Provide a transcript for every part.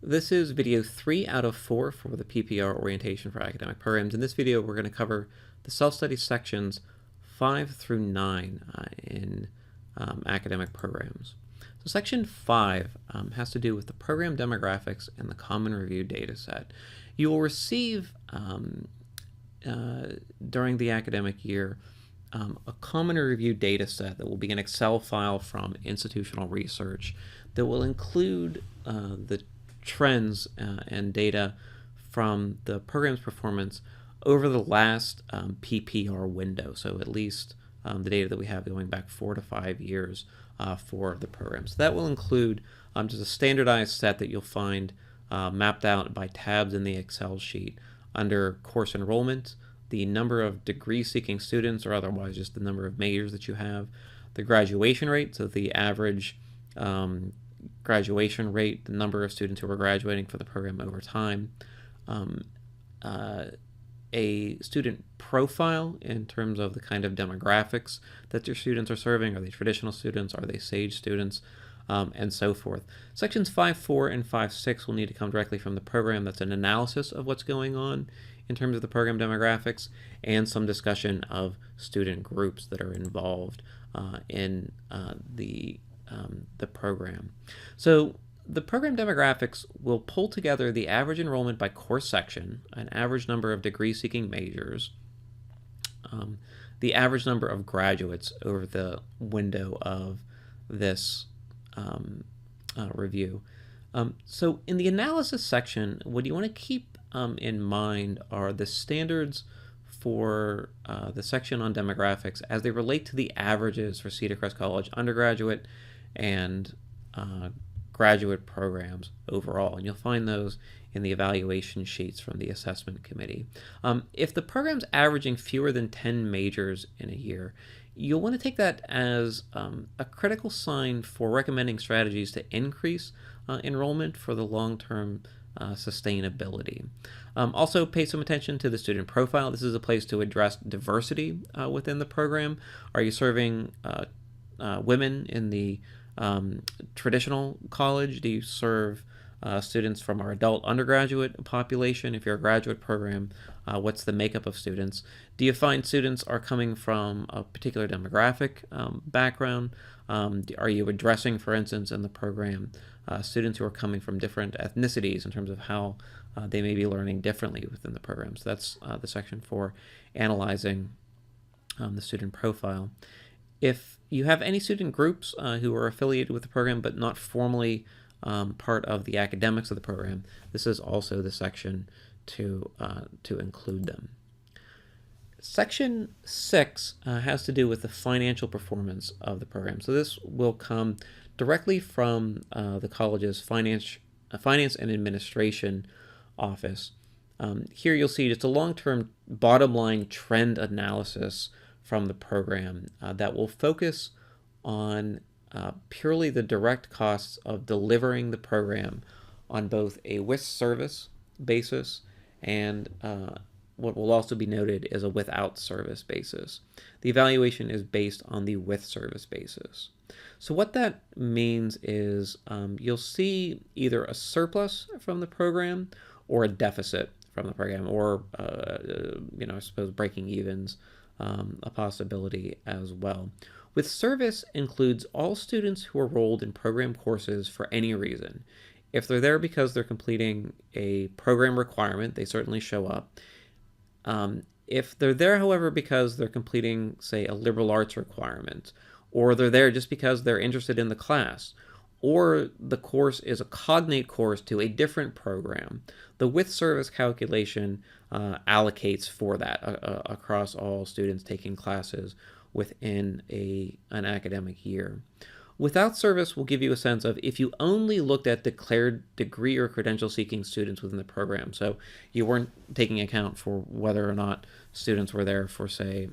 This is video 3 out of 4 for the PPR orientation for academic programs. In this video, we're going to cover the self-study sections 5 through 9 in academic programs. So section 5 has to do with the program demographics and the common review data set. You will receive during the academic year a common review data set that will be an Excel file from institutional research that will include the trends and data from the program's performance over the last PPR window, so at least the data that we have going back 4 to 5 years for the program. So that will include just a standardized set that you'll find mapped out by tabs in the Excel sheet under course enrollment, the number of degree-seeking students, or otherwise just the number of majors that you have, the graduation rate, so the average graduation rate, the number of students who are graduating for the program over time, a student profile in terms of the kind of demographics that your students are serving. Are they traditional students? Are they SAGE students? And so forth. Sections 5.4 and 5.6 will need to come directly from the program. That's an analysis of what's going on in terms of the program demographics and some discussion of student groups that are involved in the program. So the program demographics will pull together the average enrollment by course section, an average number of degree-seeking majors, the average number of graduates over the window of this review. So in the analysis section, what you want to keep in mind are the standards for the section on demographics as they relate to the averages for Cedar Crest College undergraduate and graduate programs overall, and you'll find those in the evaluation sheets from the assessment committee. If the program's averaging fewer than 10 majors in a year, you'll want to take that as a critical sign for recommending strategies to increase enrollment for the long-term sustainability. Also pay some attention to the student profile. This is a place to address diversity within the program. Are you serving women in the traditional college? Do you serve students from our adult undergraduate population? If you're a graduate program, what's the makeup of students? Do you find students are coming from a particular demographic background? Are you addressing, for instance, in the program, students who are coming from different ethnicities in terms of how they may be learning differently within the program? So that's the section for analyzing the student profile. If you have any student groups who are affiliated with the program but not formally part of the academics of the program, this is also the section to include them. Section 6 has to do with the financial performance of the program. So this will come directly from the college's finance and administration office. Here you'll see just a long-term bottom line trend analysis from the program that will focus on purely the direct costs of delivering the program on both a with service basis and what will also be noted is a without service basis. The evaluation is based on the with service basis. So what that means is you'll see either a surplus from the program or a deficit from the program, or I suppose breaking evens, a possibility as well. With service includes all students who are enrolled in program courses for any reason. If they're there because they're completing a program requirement, they certainly show up. If they're there, however, because they're completing, say, a liberal arts requirement, or they're there just because they're interested in the class, or the course is a cognate course to a different program, the with service calculation allocates for that across all students taking classes within an academic year. Without service will give you a sense of if you only looked at declared degree or credential seeking students within the program. So you weren't taking account for whether or not students were there for, say,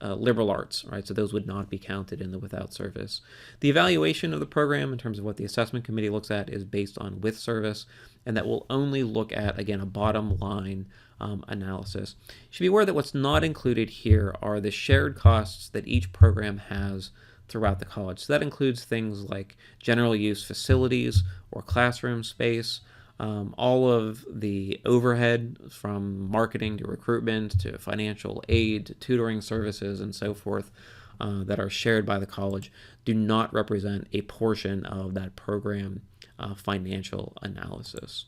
liberal arts, right? So those would not be counted in the without service. The evaluation of the program in terms of what the assessment committee looks at is based on with service, and that will only look at, again, a bottom line analysis. You should be aware that what's not included here are the shared costs that each program has throughout the college. So that includes things like general use facilities or classroom space, all of the overhead from marketing to recruitment to financial aid to tutoring services and so forth that are shared by the college do not represent a portion of that program financial analysis.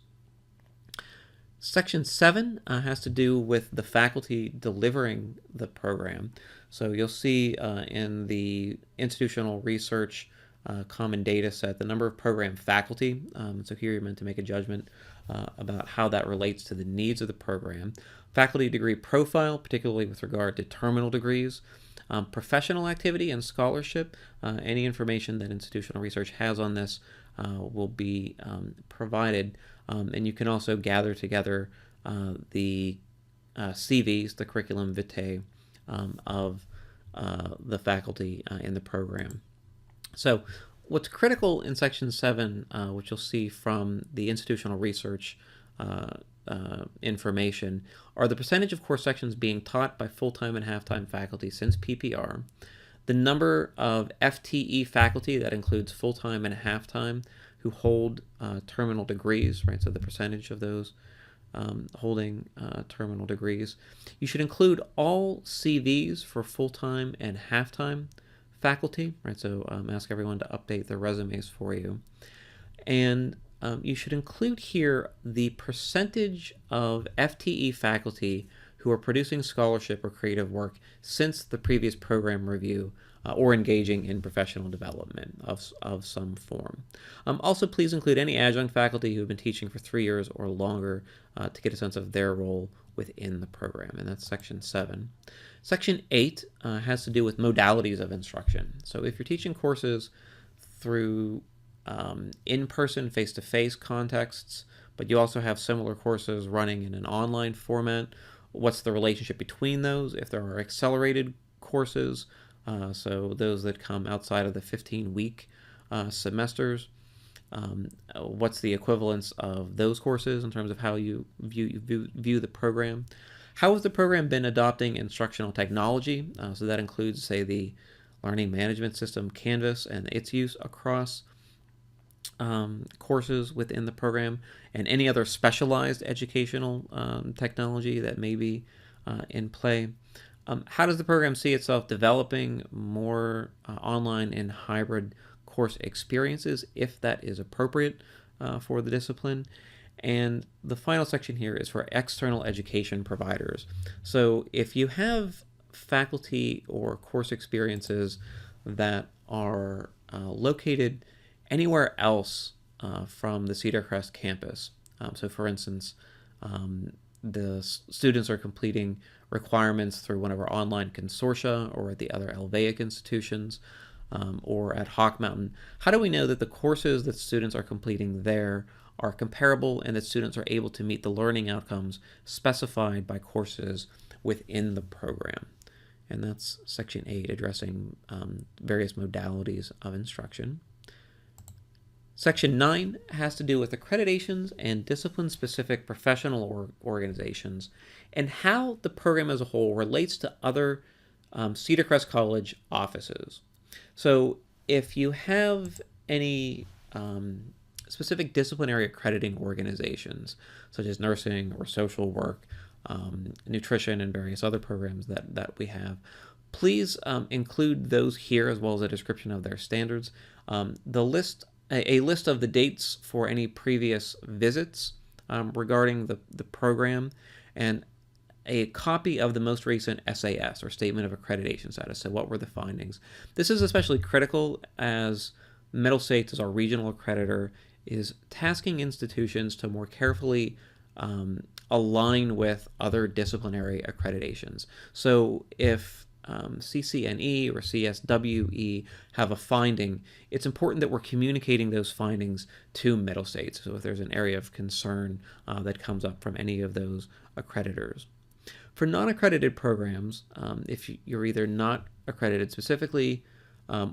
Section 7 has to do with the faculty delivering the program. So you'll see in the institutional research common data set the number of program faculty. So here you're meant to make a judgment about how that relates to the needs of the program. Faculty degree profile, particularly with regard to terminal degrees. Professional activity and scholarship. Any information that institutional research has on this will be provided. And you can also gather together the CVs, the curriculum vitae of the faculty in the program. So what's critical in Section 7, which you'll see from the institutional research information, are the percentage of course sections being taught by full-time and half-time faculty since PPR, the number of FTE faculty, that includes full-time and half-time, who hold terminal degrees, right? So the percentage of those holding terminal degrees. You should include all CVs for full-time and half-time faculty, right? So ask everyone to update their resumes for you. And you should include here the percentage of FTE faculty who are producing scholarship or creative work since the previous program review or engaging in professional development of some form. Also, please include any adjunct faculty who have been teaching for 3 years or longer to get a sense of their role within the program, and that's Section 7. Section 8 has to do with modalities of instruction. So if you're teaching courses through in-person, face-to-face contexts, but you also have similar courses running in an online format, what's the relationship between those? If there are accelerated courses, so those that come outside of the 15-week semesters, what's the equivalence of those courses in terms of how you view the program? How has the program been adopting instructional technology? So that includes, say, the learning management system Canvas and its use across courses within the program, and any other specialized educational technology that may be in play. How does the program see itself developing more online and hybrid course experiences, if that is appropriate for the discipline? And the final section here is for external education providers. So if you have faculty or course experiences that are located anywhere else from the Cedar Crest campus, so for instance, the students are completing requirements through one of our online consortia or at the other Elvaic institutions or at Hawk Mountain, how do we know that the courses that students are completing there are comparable and that students are able to meet the learning outcomes specified by courses within the program? And that's Section 8, addressing various modalities of instruction. Section 9 has to do with accreditations and discipline-specific professional organizations and how the program as a whole relates to other Cedar Crest College offices. So if you have any specific disciplinary accrediting organizations, such as nursing or social work, nutrition, and various other programs that we have, please include those here as well as a description of their standards. A list of the dates for any previous visits regarding the program, and a copy of the most recent SAS, or Statement of Accreditation Status. So what were the findings? This is especially critical as Middle States, as our regional accreditor, is tasking institutions to more carefully align with other disciplinary accreditations. So if CCNE or CSWE have a finding, it's important that we're communicating those findings to Middle States. So if there's an area of concern that comes up from any of those accreditors. For non-accredited programs, if you're either not accredited specifically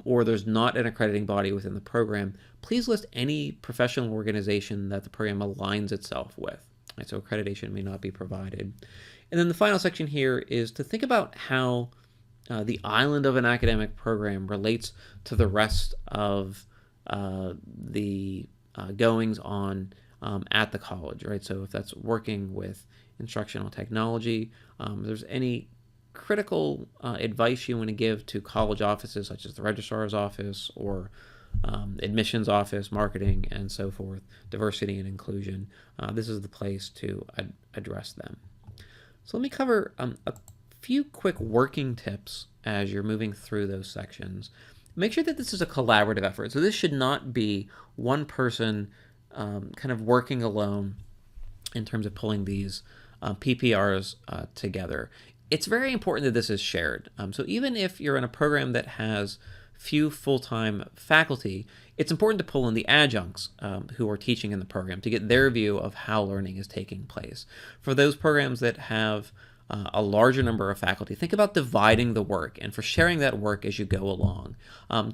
or there's not an accrediting body within the program, please list any professional organization that the program aligns itself with. Right, so accreditation may not be provided. And then the final section here is to think about how the island of an academic program relates to the rest of the goings on at the college, right? So if that's working with instructional technology, if there's any critical advice you want to give to college offices such as the registrar's office or admissions office, marketing, and so forth, diversity and inclusion, this is the place to address them. So let me cover a few quick working tips as you're moving through those sections. Make sure that this is a collaborative effort. So this should not be one person kind of working alone in terms of pulling these PPRs together. It's very important that this is shared. So even if you're in a program that has few full-time faculty, it's important to pull in the adjuncts who are teaching in the program to get their view of how learning is taking place. For those programs that have a larger number of faculty, think about dividing the work and for sharing that work as you go along.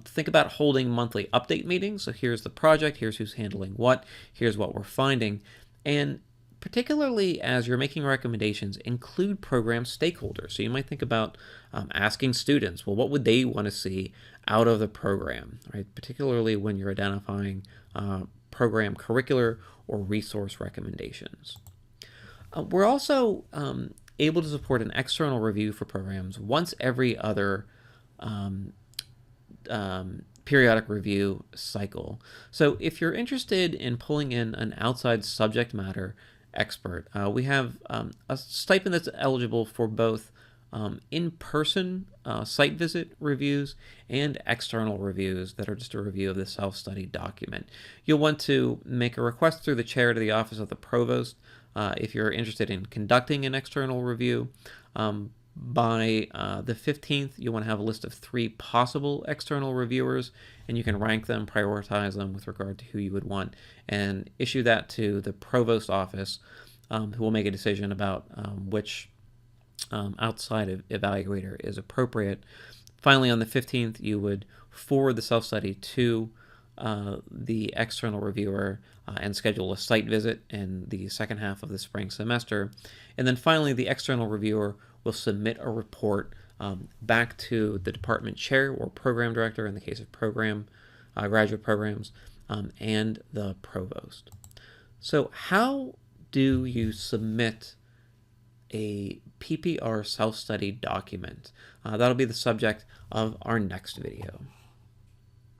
Think about holding monthly update meetings. So here's the project, here's who's handling what, here's what we're finding. And particularly as you're making recommendations, include program stakeholders. So you might think about asking students, well, what would they want to see out of the program, right? Particularly when you're identifying program curricular or resource recommendations. We're also able to support an external review for programs once every other periodic review cycle. So if you're interested in pulling in an outside subject matter expert, we have a stipend that's eligible for both in-person site visit reviews and external reviews that are just a review of the self-study document. You'll want to make a request through the chair to the office of the provost if you're interested in conducting an external review. By the 15th, you want to have a list of 3 possible external reviewers, and you can rank them, prioritize them with regard to who you would want, and issue that to the provost office, who will make a decision about which outside evaluator is appropriate. Finally, on the 15th, you would forward the self-study to the external reviewer and schedule a site visit in the second half of the spring semester. And then finally, the external reviewer will submit a report back to the department chair or program director in the case of graduate programs, and the provost. So how do you submit a PPR self-study document? That'll be the subject of our next video.